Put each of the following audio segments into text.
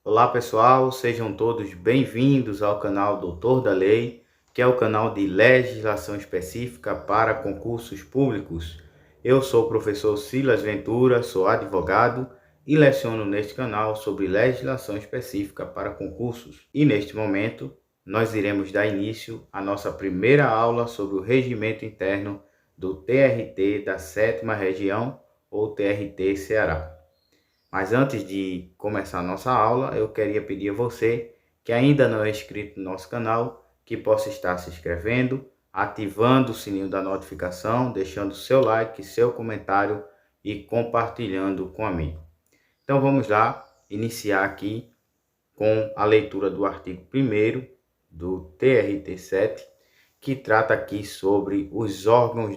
Olá pessoal, sejam todos bem-vindos ao canal Doutor da Lei, que é o canal de legislação específica para concursos públicos. Eu sou o professor Silas Ventura, sou advogado e leciono neste canal sobre legislação específica para concursos. E neste momento, nós iremos dar início à nossa primeira aula sobre o regimento interno do TRT da 7ª Região ou TRT Ceará. Mas antes de começar a nossa aula, eu queria pedir a você que ainda não é inscrito no nosso canal, que possa estar se inscrevendo, ativando o sininho da notificação, deixando seu like, seu comentário e compartilhando com amigo. Então vamos lá, iniciar aqui com a leitura do artigo 1º do TRT7, que trata aqui sobre os órgãos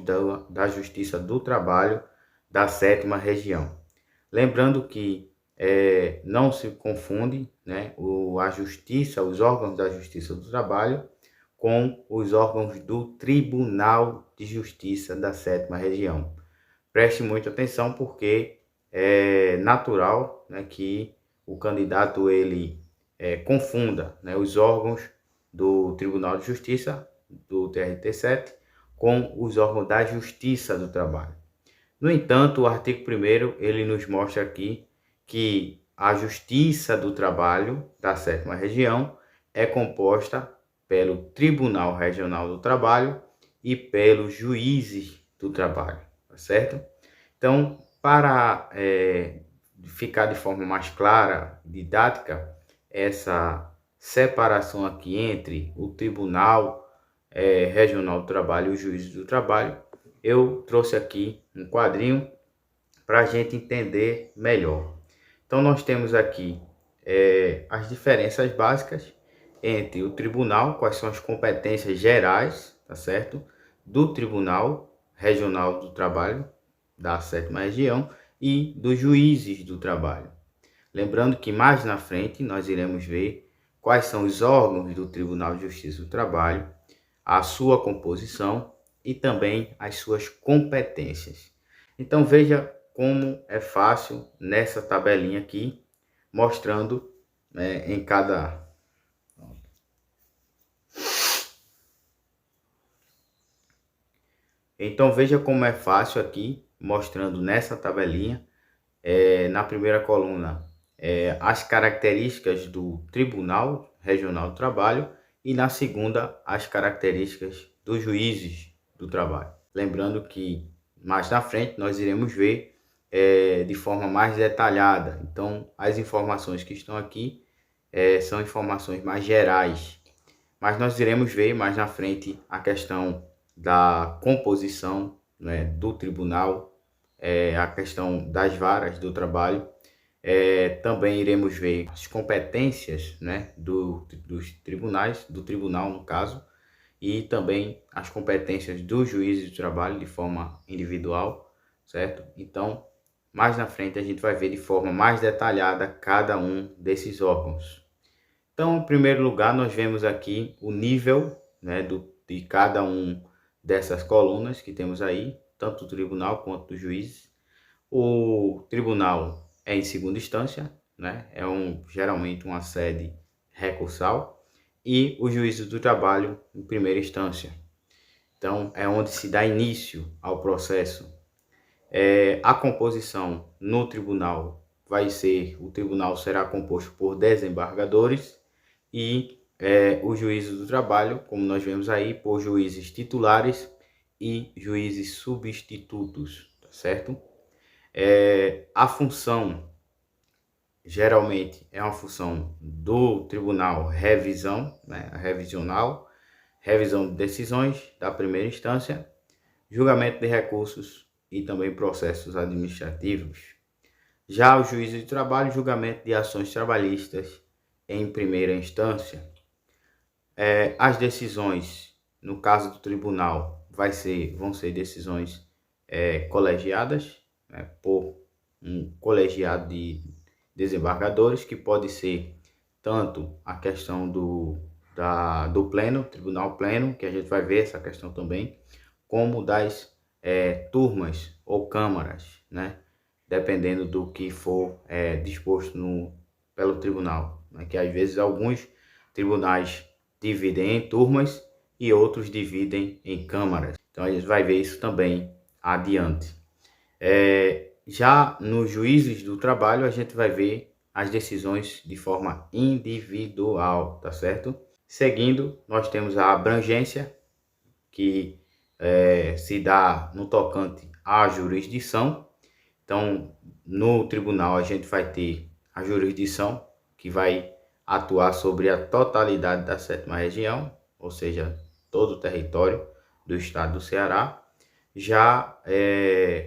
da Justiça do Trabalho da 7ª Região. Lembrando que não se confunde, né, a justiça, os órgãos da Justiça do Trabalho com os órgãos do Tribunal de Justiça da 7ª Região. Preste muita atenção porque é natural, né, que o candidato ele confunda, né, os órgãos do Tribunal de Justiça do TRT7 com os órgãos da Justiça do Trabalho. No entanto, o artigo 1º ele nos mostra aqui que a Justiça do Trabalho da 7ª Região é composta pelo Tribunal Regional do Trabalho e pelos juízes do trabalho, tá certo? Então, para ficar de forma mais clara, didática, essa separação aqui entre o Tribunal Regional do Trabalho e os juízes do trabalho, eu trouxe aqui um quadrinho para a gente entender melhor. Então, nós temos aqui as diferenças básicas entre o tribunal, quais são as competências gerais, tá certo? Do Tribunal Regional do Trabalho da 7ª Região e dos juízes do trabalho. Lembrando que mais na frente nós iremos ver quais são os órgãos do Tribunal de Justiça do Trabalho, a sua composição e também as suas competências. Então veja como é fácil nessa tabelinha aqui, mostrando em cada... Então veja como é fácil aqui, mostrando nessa tabelinha, na primeira coluna, as características do Tribunal Regional do Trabalho e na segunda, as características dos juízes do trabalho. Lembrando que mais na frente nós iremos ver de forma mais detalhada. Então, as informações que estão aqui são informações mais gerais, mas nós iremos ver mais na frente a questão da composição, né, do tribunal, a questão das varas do trabalho. Também iremos ver as competências, né, dos tribunais, do tribunal no caso, e também as competências dos juízes do trabalho de forma individual, certo? Então, mais na frente a gente vai ver de forma mais detalhada cada um desses órgãos. Então, em primeiro lugar, nós vemos aqui o nível, né, de cada um dessas colunas que temos aí, tanto do tribunal quanto dos juízes. O tribunal é em segunda instância, né? Geralmente uma sede recursal, e o juízo do trabalho em primeira instância. Então, é onde se dá início ao processo. A composição no tribunal o tribunal será composto por desembargadores e o juízo do trabalho, como nós vemos aí, por juízes titulares e juízes substitutos, tá certo? A função, geralmente, é uma função do tribunal revisão, né, revisional, revisão de decisões da primeira instância, julgamento de recursos e também processos administrativos. Já o juízo de trabalho, julgamento de ações trabalhistas em primeira instância. As decisões, no caso do tribunal, vão ser decisões colegiadas, né, por um colegiado de desembargadores, que pode ser tanto a questão do pleno, tribunal pleno, que a gente vai ver essa questão também, como das turmas ou câmaras, né, dependendo do que for disposto pelo tribunal, né? Que às vezes alguns tribunais dividem em turmas e outros dividem em câmaras. Então a gente vai ver isso também adiante. Já nos juízes do trabalho, a gente vai ver as decisões de forma individual, tá certo? Seguindo, nós temos a abrangência, que se dá no tocante à jurisdição. Então, no tribunal, a gente vai ter a jurisdição, que vai atuar sobre a totalidade da 7ª região, ou seja, todo o território do estado do Ceará. Já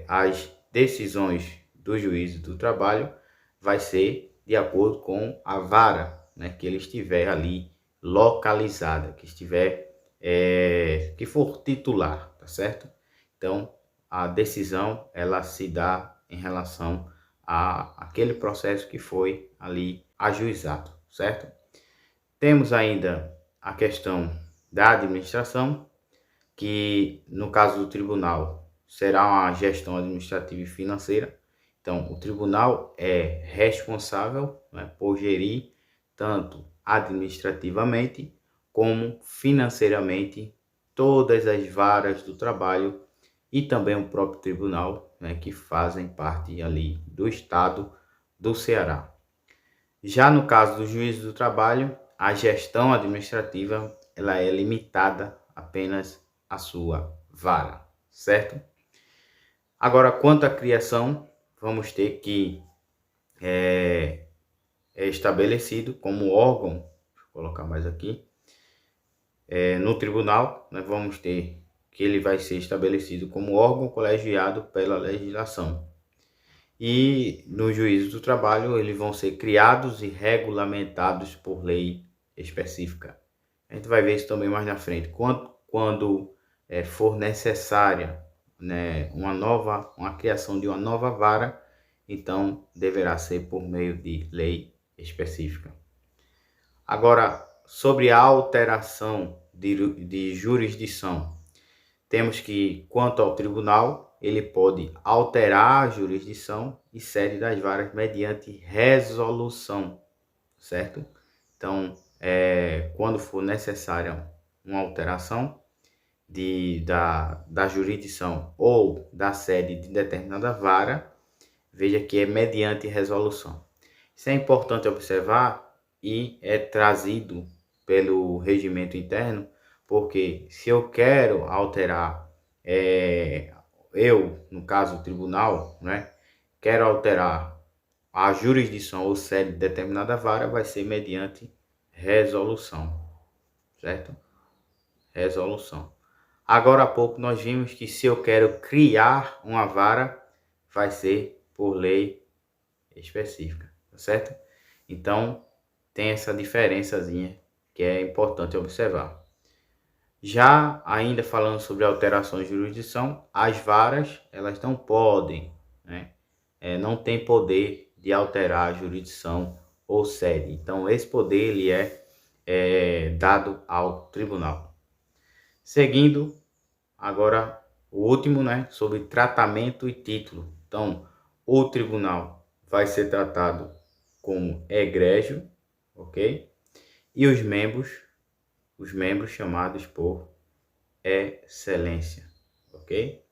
as decisões do juízo do trabalho vai ser de acordo com a vara, né, que ele estiver ali localizada, que estiver que for titular, tá certo? Então a decisão ela se dá em relação a aquele processo que foi ali ajuizado, certo? Temos ainda a questão da administração, que no caso do tribunal será uma gestão administrativa e financeira. Então, o tribunal é responsável, né, por gerir tanto administrativamente como financeiramente todas as varas do trabalho e também o próprio tribunal, né, que fazem parte ali do estado do Ceará. Já no caso do juízo do trabalho, a gestão administrativa ela é limitada apenas à sua vara, certo? Agora, quanto à criação, vamos ter que é estabelecido como órgão, deixa eu colocar mais aqui, no tribunal, nós vamos ter que ele vai ser estabelecido como órgão colegiado pela legislação. E no juízo do trabalho, eles vão ser criados e regulamentados por lei específica. A gente vai ver isso também mais na frente. Quando for necessária, né, uma criação de uma nova vara, então deverá ser por meio de lei específica. Agora, sobre a alteração de jurisdição, temos que, quanto ao tribunal, ele pode alterar a jurisdição e sede das varas mediante resolução, certo? Então, quando for necessária uma alteração da jurisdição ou da sede de determinada vara, veja que é mediante resolução. Isso é importante observar e é trazido pelo regimento interno, porque se eu quero alterar, no caso o tribunal, né, quero alterar a jurisdição ou sede de determinada vara, vai ser mediante resolução, certo? Resolução. Agora há pouco nós vimos que se eu quero criar uma vara, vai ser por lei específica, certo? Então, tem essa diferençazinha que é importante observar. Já ainda falando sobre alterações de jurisdição, as varas, elas não podem, né? Não tem poder de alterar a jurisdição ou sede. Então, esse poder ele é dado ao tribunal. Seguindo, agora o último, né, sobre tratamento e título. Então, o tribunal vai ser tratado como egrégio, ok? E os membros chamados por excelência, ok?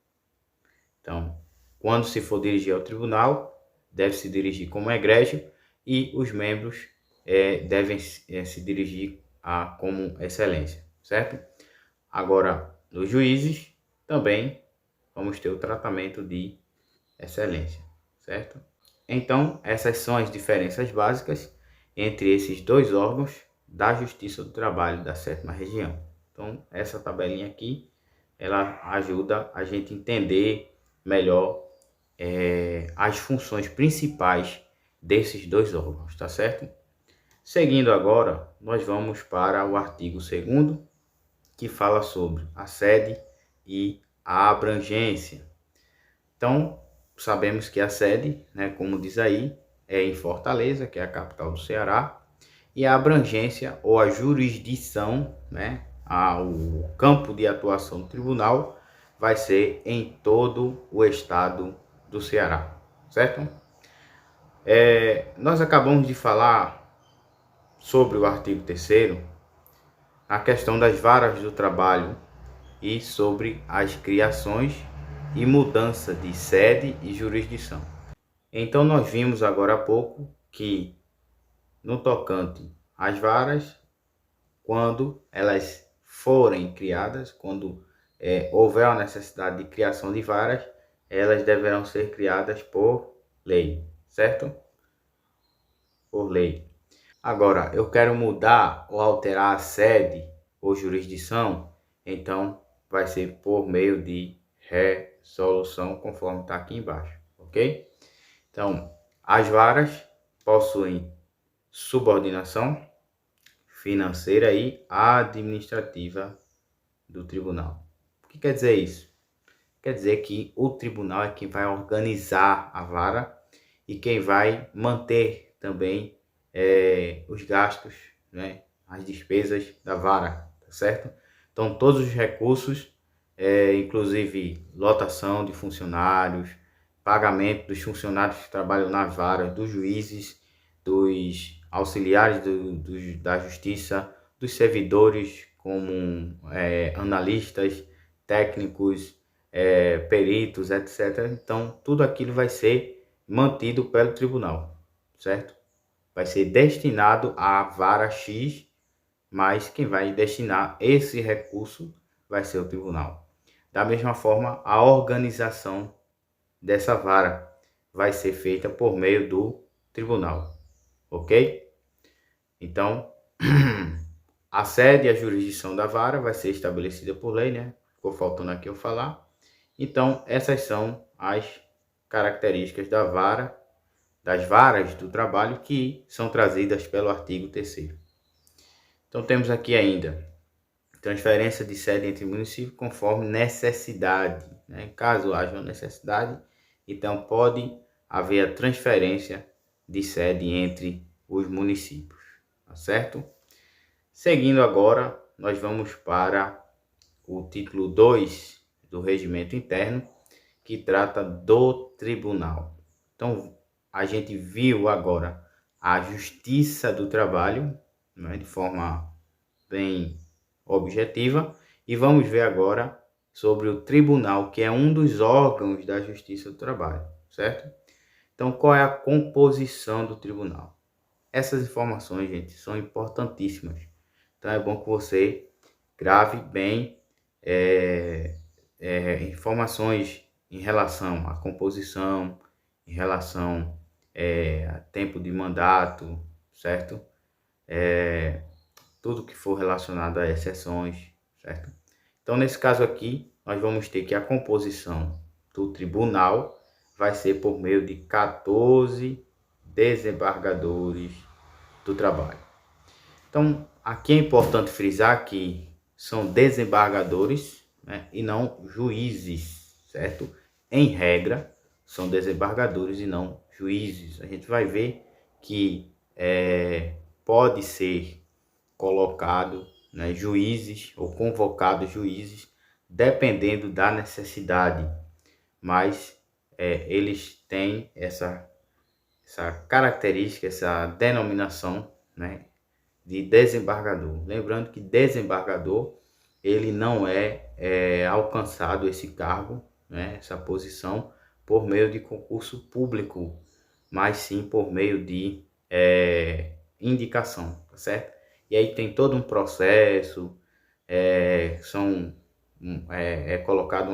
Então, quando se for dirigir ao tribunal, deve se dirigir como egrégio e os membros devem se dirigir como excelência, certo? Agora, nos juízes, também vamos ter o tratamento de excelência, certo? Então, essas são as diferenças básicas entre esses dois órgãos da Justiça do Trabalho da 7ª Região. Então, essa tabelinha aqui, ela ajuda a gente entender melhor as funções principais desses dois órgãos, tá certo? Seguindo agora, nós vamos para o artigo 2º, que fala sobre a sede e a abrangência. Então, sabemos que a sede, né, como diz aí, é em Fortaleza, que é a capital do Ceará, e a abrangência ou a jurisdição, né, o campo de atuação do tribunal vai ser em todo o estado do Ceará, certo? Nós acabamos de falar sobre o artigo 3º, a questão das varas do trabalho e sobre as criações e mudança de sede e jurisdição. Então nós vimos agora há pouco que no tocante às varas, quando elas forem criadas, quando houver a necessidade de criação de varas, elas deverão ser criadas por lei, certo? Por lei. Agora, eu quero mudar ou alterar a sede ou jurisdição, então vai ser por meio de resolução, conforme está aqui embaixo, ok? Então, as varas possuem subordinação financeira e administrativa do tribunal. O que quer dizer isso? Quer dizer que o tribunal é quem vai organizar a vara e quem vai manter também os gastos, né, as despesas da vara, tá certo? Então, todos os recursos, inclusive lotação de funcionários, pagamento dos funcionários que trabalham nas varas, dos juízes, dos auxiliares da justiça, dos servidores como analistas, técnicos, peritos, etc. Então, tudo aquilo vai ser mantido pelo tribunal, certo? Vai ser destinado à vara X, mas quem vai destinar esse recurso vai ser o tribunal. Da mesma forma, a organização dessa vara vai ser feita por meio do tribunal, ok? Então, a sede e a jurisdição da vara vai ser estabelecida por lei, né? Ficou faltando aqui eu falar. Então, essas são as características da vara, das varas do trabalho que são trazidas pelo artigo 3º. Então, temos aqui ainda transferência de sede entre municípios conforme necessidade, né? Caso haja necessidade, então pode haver a transferência de sede entre os municípios, tá certo? Seguindo agora, nós vamos para o título 2 do Regimento Interno, que trata do tribunal. Então, a gente viu agora a Justiça do Trabalho, né, de forma bem objetiva, e vamos ver agora sobre o tribunal, que é um dos órgãos da Justiça do Trabalho, certo? Então, qual é a composição do tribunal? Essas informações, gente, são importantíssimas. Então, é bom que você grave bem informações em relação à composição, em relação a tempo de mandato, certo? Tudo que for relacionado a exceções, certo? Então, nesse caso aqui, nós vamos ter que a composição do tribunal vai ser por meio de 14 desembargadores do trabalho. Então, aqui é importante frisar que são desembargadores, né, e não juízes, certo? Em regra, são desembargadores e não juízes. A gente vai ver que pode ser colocado, né, juízes ou convocado juízes, dependendo da necessidade, mas eles têm essa característica, essa denominação, né, de desembargador. Lembrando que desembargador, ele não é alcançado esse cargo, né, essa posição, por meio de concurso público, mas sim por meio de indicação, tá certo? E aí tem todo um processo, colocado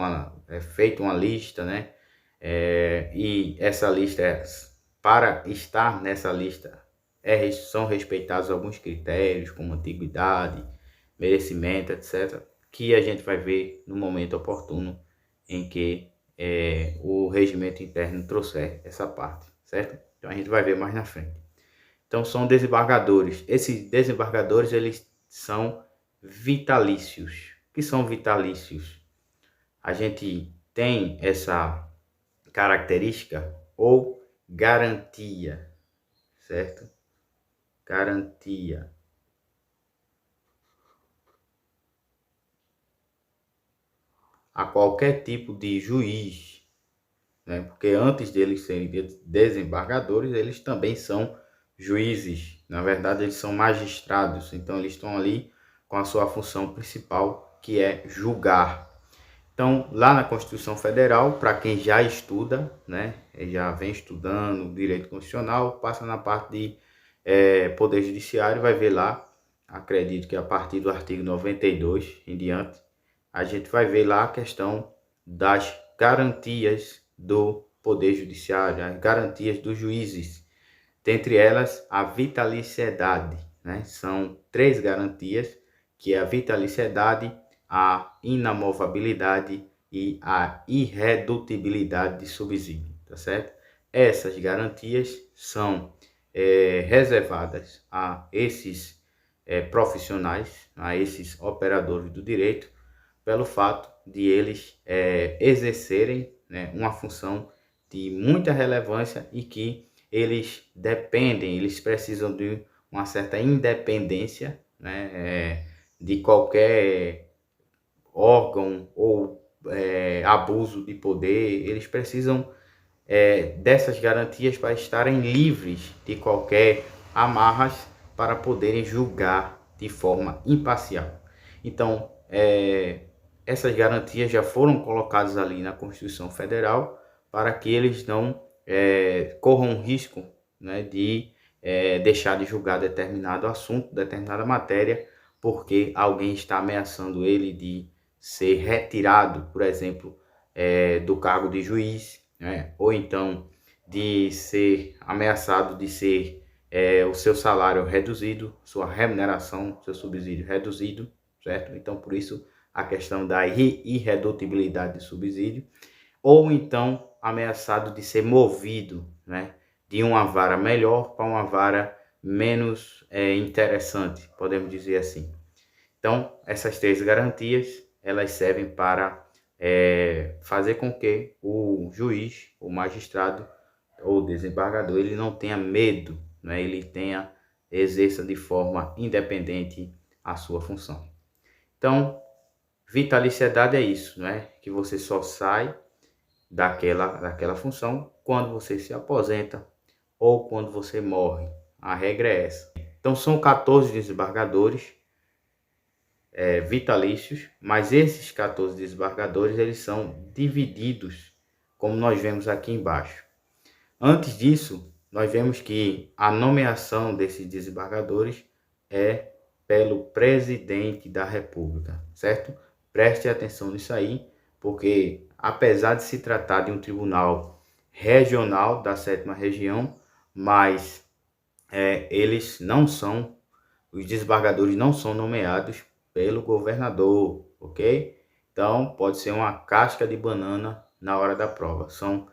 feita uma lista, né? E essa lista, para estar nessa lista, são respeitados alguns critérios, como antiguidade, merecimento, etc., que a gente vai ver no momento oportuno em que o regimento interno trouxer essa parte, certo? Então a gente vai ver mais na frente. Então são desembargadores. Esses desembargadores, eles são vitalícios. O que são vitalícios? A gente tem essa característica ou garantia, certo? Garantia. A qualquer tipo de juiz né? Porque antes deles serem desembargadores, eles também são juízes. Na verdade, eles são magistrados, então eles estão ali com a sua função principal, que é julgar. Então, lá na Constituição Federal, para quem já estuda, né, já vem estudando direito constitucional, passa na parte de Poder Judiciário, vai ver lá, acredito que a partir do artigo 92 em diante, a gente vai ver lá a questão das garantias do Poder Judiciário, as garantias dos juízes, dentre elas a vitaliciedade, né? São 3 garantias, que é a vitaliciedade, a inamovabilidade e a irredutibilidade de subsídio, tá certo? Essas garantias são reservadas a esses profissionais, a esses operadores do direito, pelo fato de eles exercerem, né, uma função de muita relevância e que eles dependem, eles precisam de uma certa independência, né, de qualquer órgão ou abuso de poder. Eles precisam dessas garantias para estarem livres de qualquer amarras para poderem julgar de forma imparcial. Então, essas garantias já foram colocadas ali na Constituição Federal para que eles não corram risco, né, de deixar de julgar determinado assunto, determinada matéria, porque alguém está ameaçando ele de ser retirado, por exemplo, do cargo de juiz, né, ou então de ser ameaçado de ser o seu salário reduzido, sua remuneração, seu subsídio reduzido, certo? Então, por isso, a questão da irredutibilidade de subsídio, ou então ameaçado de ser movido, né, de uma vara melhor para uma vara menos interessante, podemos dizer assim. Então, essas 3 garantias, elas servem para fazer com que o juiz, o magistrado ou desembargador, ele não tenha medo, né, ele exerça de forma independente a sua função. Então, vitaliciedade é isso, né? Que você só sai daquela função quando você se aposenta ou quando você morre. A regra é essa. Então, são 14 desembargadores vitalícios, mas esses 14 desembargadores, eles são divididos, como nós vemos aqui embaixo. Antes disso, nós vemos que a nomeação desses desembargadores é pelo presidente da República, certo? Preste atenção nisso aí, porque apesar de se tratar de um tribunal regional da 7ª região, mas os desembargadores não são nomeados pelo governador, ok? Então, pode ser uma casca de banana na hora da prova. São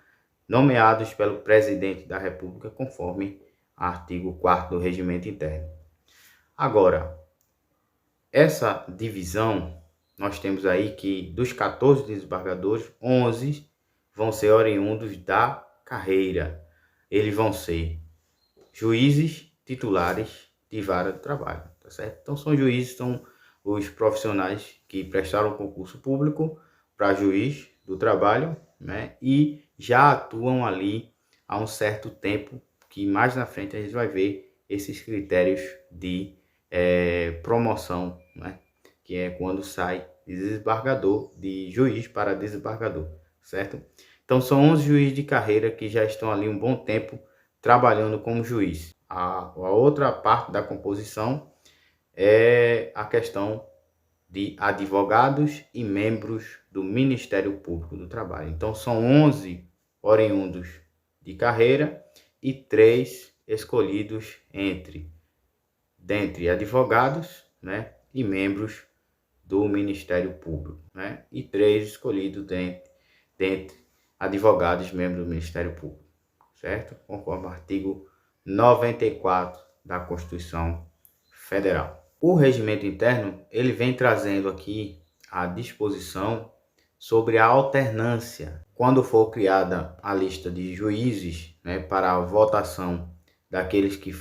nomeados pelo presidente da República, conforme artigo 4º do Regimento Interno. Agora, essa divisão, nós temos aí que dos 14 desembargadores, 11 vão ser oriundos da carreira. Eles vão ser juízes titulares de vara do trabalho, tá certo? Então, são juízes, são os profissionais que prestaram concurso público para juiz do trabalho, né? E já atuam ali há um certo tempo, que mais na frente a gente vai ver esses critérios de promoção, né? Que é quando sai de desembargador, de juiz para desembargador, certo? Então, são 11 juízes de carreira que já estão ali um bom tempo trabalhando como juiz. A outra parte da composição é a questão de advogados e membros do Ministério Público do Trabalho. Então, são 11 oriundos de carreira e 3 escolhidos dentre advogados, né, e membros do Ministério Público, né, e 3 escolhidos dentre advogados e membros do Ministério Público, certo? Conforme o artigo 94 da Constituição Federal. O regimento interno, ele vem trazendo aqui a disposição sobre a alternância. Quando for criada a lista de juízes, né, para a votação daqueles que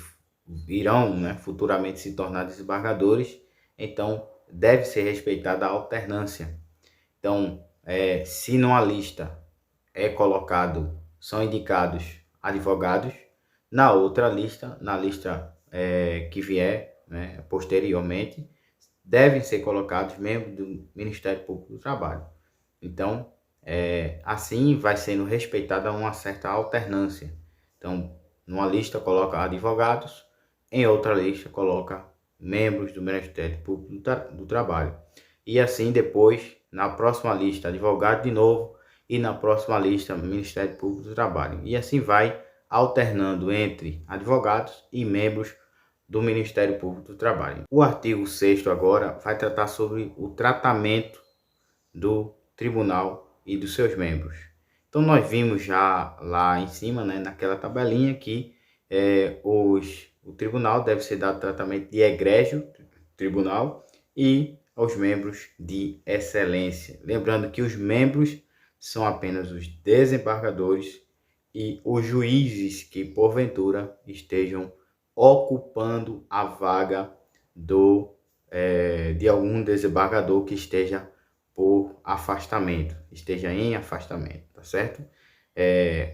irão, né, futuramente se tornar desembargadores, então deve ser respeitada a alternância. Então, se numa lista são indicados advogados. Na outra lista, na lista que vier, né, posteriormente, devem ser colocados membros do Ministério Público do Trabalho. Então, assim vai sendo respeitada uma certa alternância. Então, numa lista coloca advogados, em outra lista coloca membros do Ministério Público do Trabalho. E assim depois, na próxima lista, advogado de novo, e na próxima lista, Ministério Público do Trabalho. E assim vai alternando entre advogados e membros do Ministério Público do Trabalho. O artigo 6º agora vai tratar sobre o tratamento do tribunal e dos seus membros. Então nós vimos já lá em cima, né, naquela tabelinha, que o tribunal deve ser dado tratamento de egrégio tribunal e aos membros de excelência. Lembrando que os membros são apenas os desembargadores e os juízes que porventura estejam ocupando a vaga de algum desembargador que esteja por afastamento, esteja em afastamento, tá certo?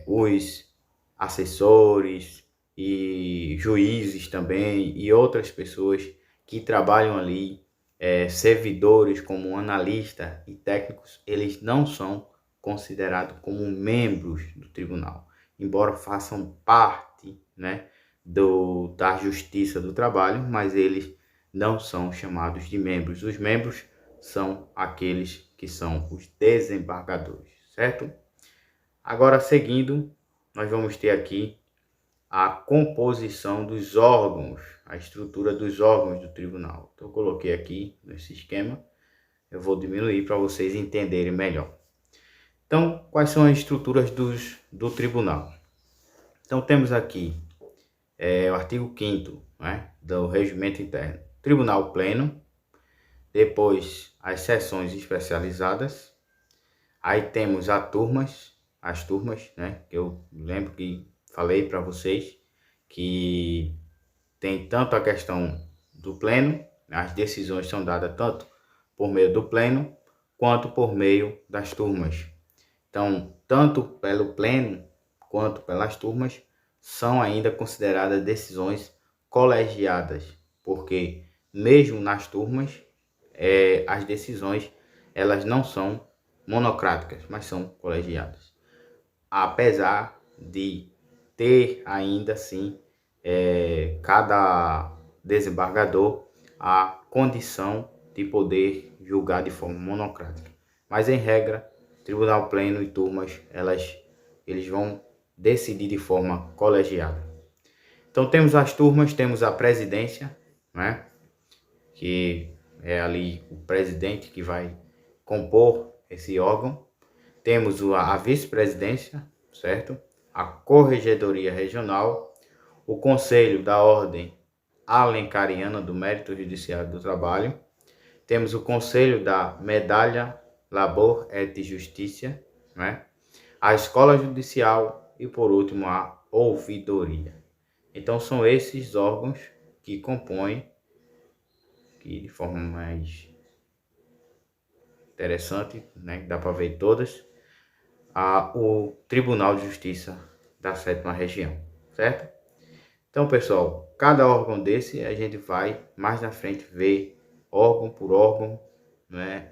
Os assessores e juízes também e outras pessoas que trabalham ali, servidores como analista e técnicos, eles não são considerados como membros do tribunal, embora façam parte, né, da Justiça do Trabalho, mas eles não são chamados de membros. Os membros são aqueles que são os desembargadores, certo? Agora, seguindo, nós vamos ter aqui a composição dos órgãos, a estrutura dos órgãos do tribunal. Então, eu coloquei aqui nesse esquema, eu vou diminuir para vocês entenderem melhor. Então, quais são as estruturas do tribunal? Então, temos aqui o artigo 5º, né, do Regimento Interno. Tribunal Pleno, depois as sessões especializadas, aí temos as turmas, né, que eu lembro que falei para vocês, que tem tanto a questão do pleno, as decisões são dadas tanto por meio do pleno, quanto por meio das turmas. Então, tanto pelo pleno, quanto pelas turmas, são ainda consideradas decisões colegiadas, porque mesmo nas turmas, as decisões elas não são monocráticas, mas são colegiadas. Apesar de ter ainda assim cada desembargador a condição de poder julgar de forma monocrática. Mas em regra, tribunal pleno e turmas, eles vão decidir de forma colegiada. Então temos as turmas, temos a presidência, né, que é ali o presidente que vai compor esse órgão. Temos a vice-presidência, certo? A corregedoria regional, o Conselho da Ordem Alencariana do Mérito Judiciário do Trabalho, temos o Conselho da Medalha Labor et Justiça, né? A Escola Judicial e, por último, a Ouvidoria. Então, são esses órgãos que compõem, que de forma mais interessante, né, dá para ver todas, o Tribunal de Justiça da 7ª Região, certo? Então, pessoal, cada órgão desse a gente vai mais na frente ver órgão por órgão, né,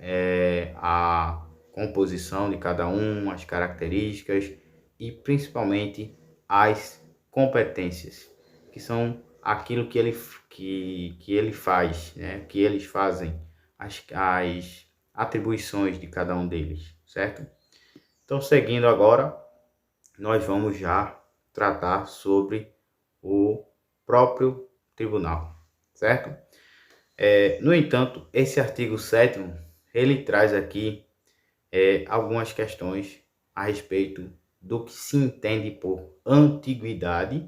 a composição de cada um, as características e principalmente as competências, que são aquilo que ele faz, né, que eles fazem, as atribuições de cada um deles, certo? Então, seguindo agora, nós vamos já tratar sobre o próprio tribunal, certo? No entanto, esse artigo 7º, ele traz aqui algumas questões a respeito do que se entende por antiguidade,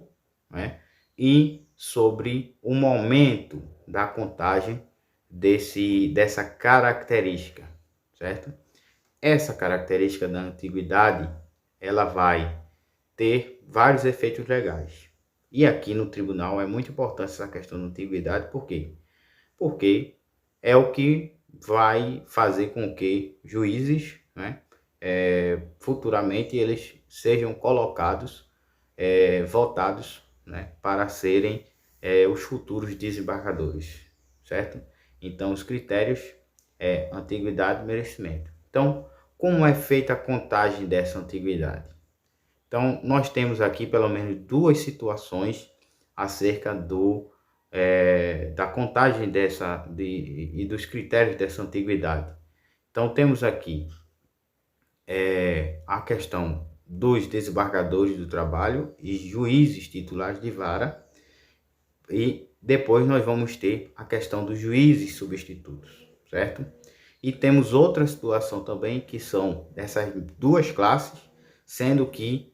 né? E sobre o momento da contagem dessa característica, certo? Essa característica da antiguidade, ela vai ter vários efeitos legais. E aqui no tribunal é muito importante essa questão da antiguidade, por quê? Porque é o que vai fazer com que juízes, né, futuramente eles sejam colocados, votados, né, para serem os futuros desembargadores, certo? Então os critérios é antiguidade e merecimento. Então, como é feita a contagem dessa antiguidade? Então, nós temos aqui pelo menos duas situações acerca da contagem e dos critérios dessa antiguidade. Então, temos aqui a questão dos desembargadores do trabalho e juízes titulares de vara, e depois nós vamos ter a questão dos juízes substitutos, certo? E temos outra situação também, que são essas duas classes, sendo que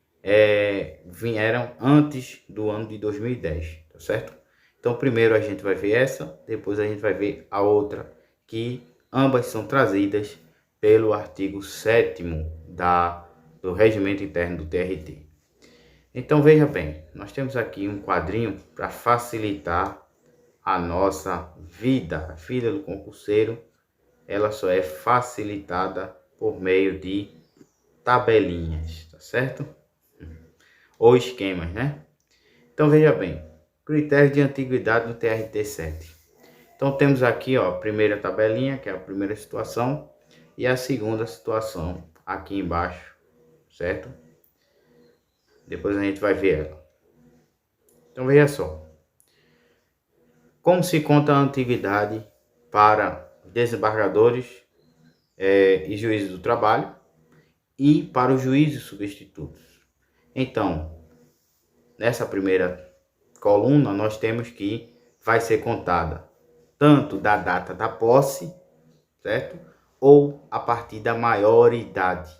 vieram antes do ano de 2010, tá certo? Então primeiro a gente vai ver essa, depois a gente vai ver a outra, que ambas são trazidas pelo artigo 7º do Regimento Interno do TRT. Então veja bem, nós temos aqui um quadrinho para facilitar a nossa vida. A vida do concurseiro, ela só é facilitada por meio de tabelinhas, tá certo? Ou esquemas, né? Então veja bem, critérios de antiguidade no TRT-7. Então temos aqui, ó, a primeira tabelinha, que é a primeira situação, e a segunda situação aqui embaixo, certo? Depois a gente vai ver ela. Então veja só, como se conta a antiguidade para desembargadores e juízes do trabalho e para os juízes substitutos. Então, nessa primeira coluna, nós temos que vai ser contada tanto da data da posse, certo? Ou a partir da maioridade,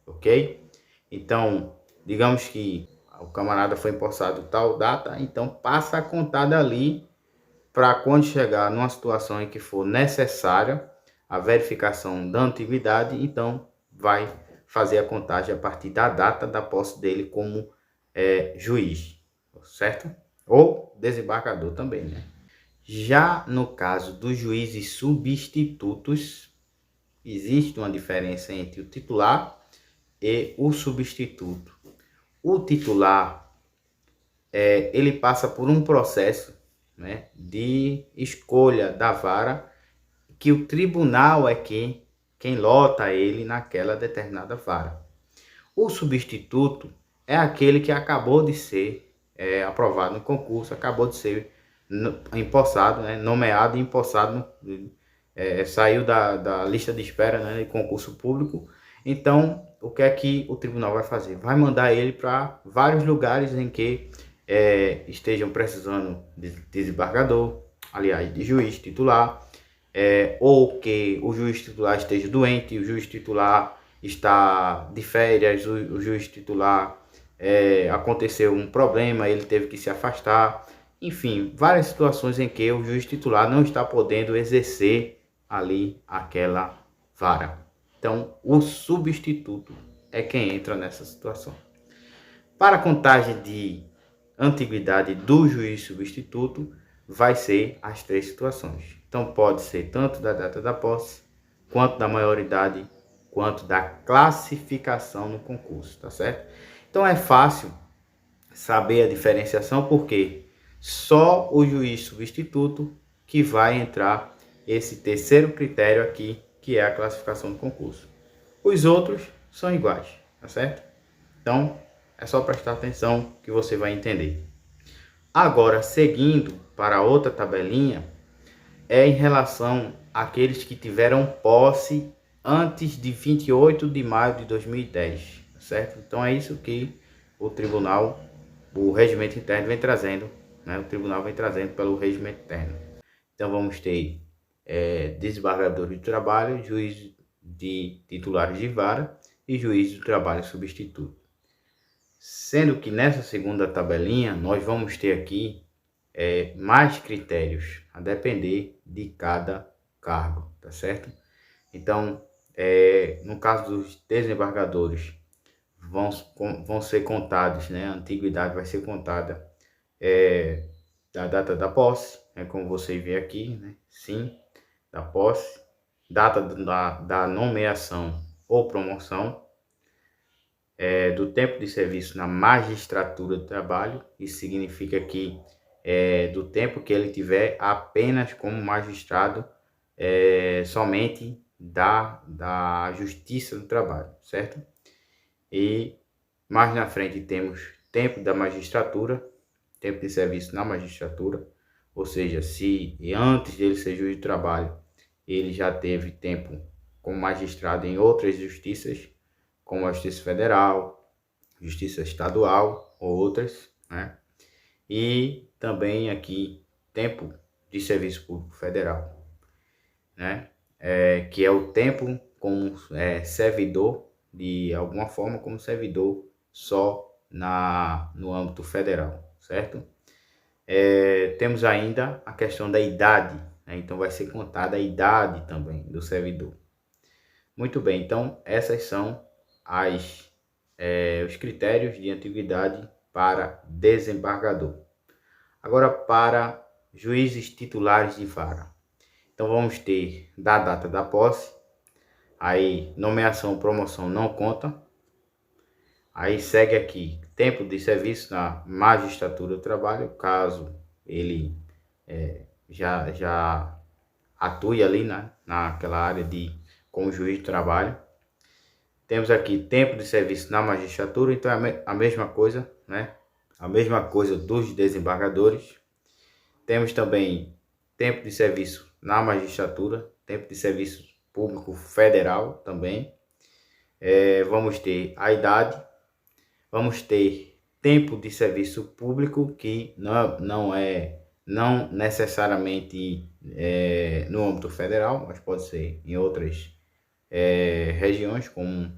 ok? Então, digamos que o camarada foi empossado tal data, então passa a contar dali para quando chegar numa situação em que for necessária a verificação da antiguidade, então vai fazer a contagem a partir da data da posse dele como juiz, certo? Ou desembargador também, né? Já no caso dos juízes substitutos, existe uma diferença entre o titular e o substituto. O titular, ele passa por um processo, né, de escolha da vara, que o tribunal é quem lota ele naquela determinada vara. O substituto é aquele que acabou de ser aprovado no concurso, acabou de ser empossado, né, nomeado e empossado, saiu da lista de espera, né, de concurso público. Então, o que é que o tribunal vai fazer? Vai mandar ele para vários lugares em que estejam precisando de desembargador, aliás, de juiz titular, ou que o juiz titular esteja doente, o juiz titular está de férias, o juiz titular aconteceu um problema, ele teve que se afastar. Enfim, várias situações em que o juiz titular não está podendo exercer ali aquela vara. Então, o substituto é quem entra nessa situação. Para a contagem de antiguidade do juiz substituto, vai ser as três situações. Então, pode ser tanto da data da posse, quanto da maioridade, quanto da classificação no concurso, tá certo? Então, é fácil saber a diferenciação, porque só o juiz substituto que vai entrar esse terceiro critério aqui, que é a classificação do concurso. Os outros são iguais, tá certo? Então, é só prestar atenção que você vai entender. Agora, seguindo para outra tabelinha, é em relação àqueles que tiveram posse antes de 28 de maio de 2010, tá certo? Então, é isso que o regimento interno vem trazendo, né? O tribunal vem trazendo pelo regimento interno. Então, vamos ter desembargadores de trabalho, juiz de titulares de vara e juiz do trabalho substituto. Sendo que nessa segunda tabelinha nós vamos ter aqui mais critérios, a depender de cada cargo, tá certo? Então, no caso dos desembargadores, vão ser contados, né? A antiguidade vai ser contada da data da posse, como você vê aqui, né? Sim, da posse, data da nomeação ou promoção, do tempo de serviço na magistratura do trabalho. Isso significa que do tempo que ele tiver apenas como magistrado somente da Justiça do Trabalho, certo? E mais na frente temos tempo da magistratura, tempo de serviço na magistratura, ou seja, se antes dele ser juiz de trabalho, ele já teve tempo como magistrado em outras justiças, como a Justiça Federal, Justiça Estadual ou outras, né? E também aqui tempo de serviço público federal, né? Que é o tempo como servidor, de alguma forma como servidor só no âmbito federal, certo? Temos ainda a questão da idade, né? Então vai ser contada a idade também do servidor. Muito bem, então essas são os critérios de antiguidade para desembargador. Agora para juízes titulares de vara. Então vamos ter da data da posse, aí nomeação, promoção não conta. Aí segue aqui tempo de serviço na magistratura do trabalho, caso ele já atue ali, né, naquela área como juiz de trabalho. Temos aqui tempo de serviço na magistratura, então é a mesma coisa, né? A mesma coisa dos desembargadores. Temos também tempo de serviço na magistratura, tempo de serviço público federal também. Vamos ter a idade, vamos ter tempo de serviço público, que não necessariamente no âmbito federal, mas pode ser em outras regiões, como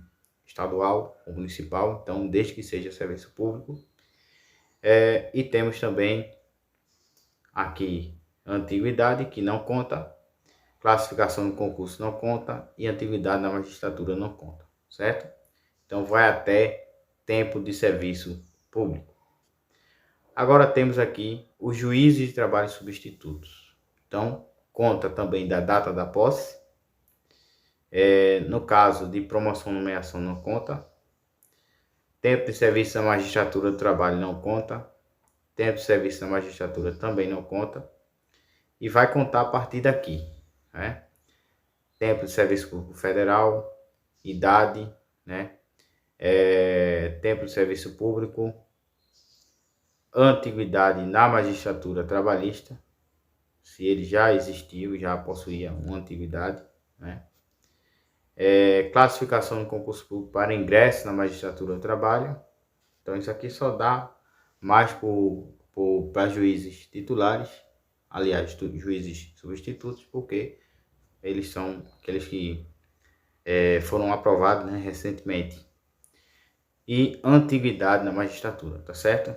estadual ou municipal, então desde que seja serviço público. E temos também aqui antiguidade, que não conta, classificação no concurso não conta e antiguidade na magistratura não conta, certo? Então vai até tempo de serviço público. Agora temos aqui os juízes de trabalho substitutos. Então conta também da data da posse. No caso de promoção ou nomeação não conta. Tempo de serviço na magistratura do trabalho não conta. Tempo de serviço na magistratura também não conta. E vai contar a partir daqui, né? Tempo de serviço público federal, idade, né? Tempo de serviço público, antiguidade na magistratura trabalhista, se ele já existiu, já possuía uma antiguidade, né? Classificação no concurso público para ingresso na magistratura do trabalho. Então isso aqui só dá mais para juízes titulares, aliás, juízes substitutos, porque eles são aqueles que foram aprovados, né, recentemente. E antiguidade na magistratura, tá certo?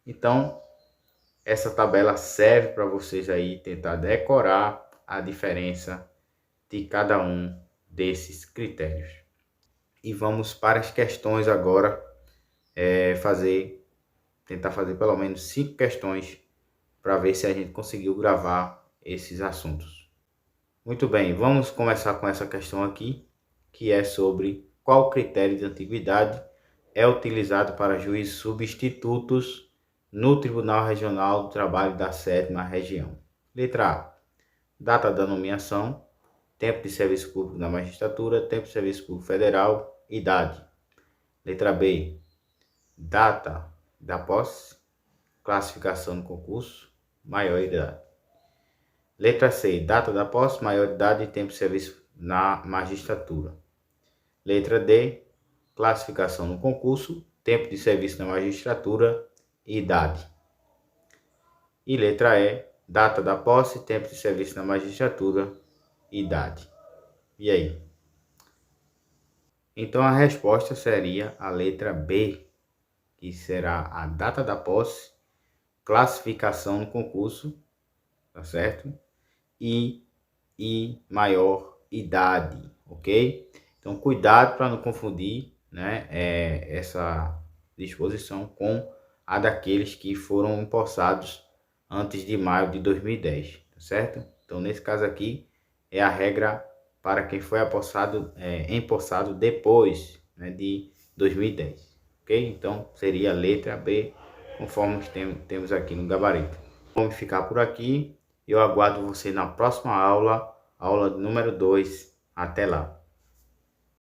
Então essa tabela serve para vocês aí tentar decorar a diferença de cada um desses critérios. E vamos para as questões agora, tentar fazer pelo menos 5 questões para ver se a gente conseguiu gravar esses assuntos. Muito bem, vamos começar com essa questão aqui, que é sobre qual critério de antiguidade é utilizado para juízes substitutos no Tribunal Regional do Trabalho da 7ª Região. Letra A, data da nomeação, tempo de serviço público na magistratura, tempo de serviço público federal, idade. Letra B, data da posse, classificação no concurso, maioridade. Letra C, data da posse, maioridade e tempo de serviço na magistratura. Letra D, classificação no concurso, tempo de serviço na magistratura e idade. E letra E, data da posse, tempo de serviço na magistratura e idade. E aí? Então a resposta seria a letra B, que será a data da posse, classificação no concurso, tá certo? E maior idade, ok? Então cuidado para não confundir, né, essa disposição com a daqueles que foram empossados antes de maio de 2010, tá certo? Então nesse caso aqui é a regra para quem foi empossado depois, né, de 2010. Ok? Então seria a letra B, conforme temos aqui no gabarito. Vamos ficar por aqui. Eu aguardo você na próxima aula, aula número 2. Até lá.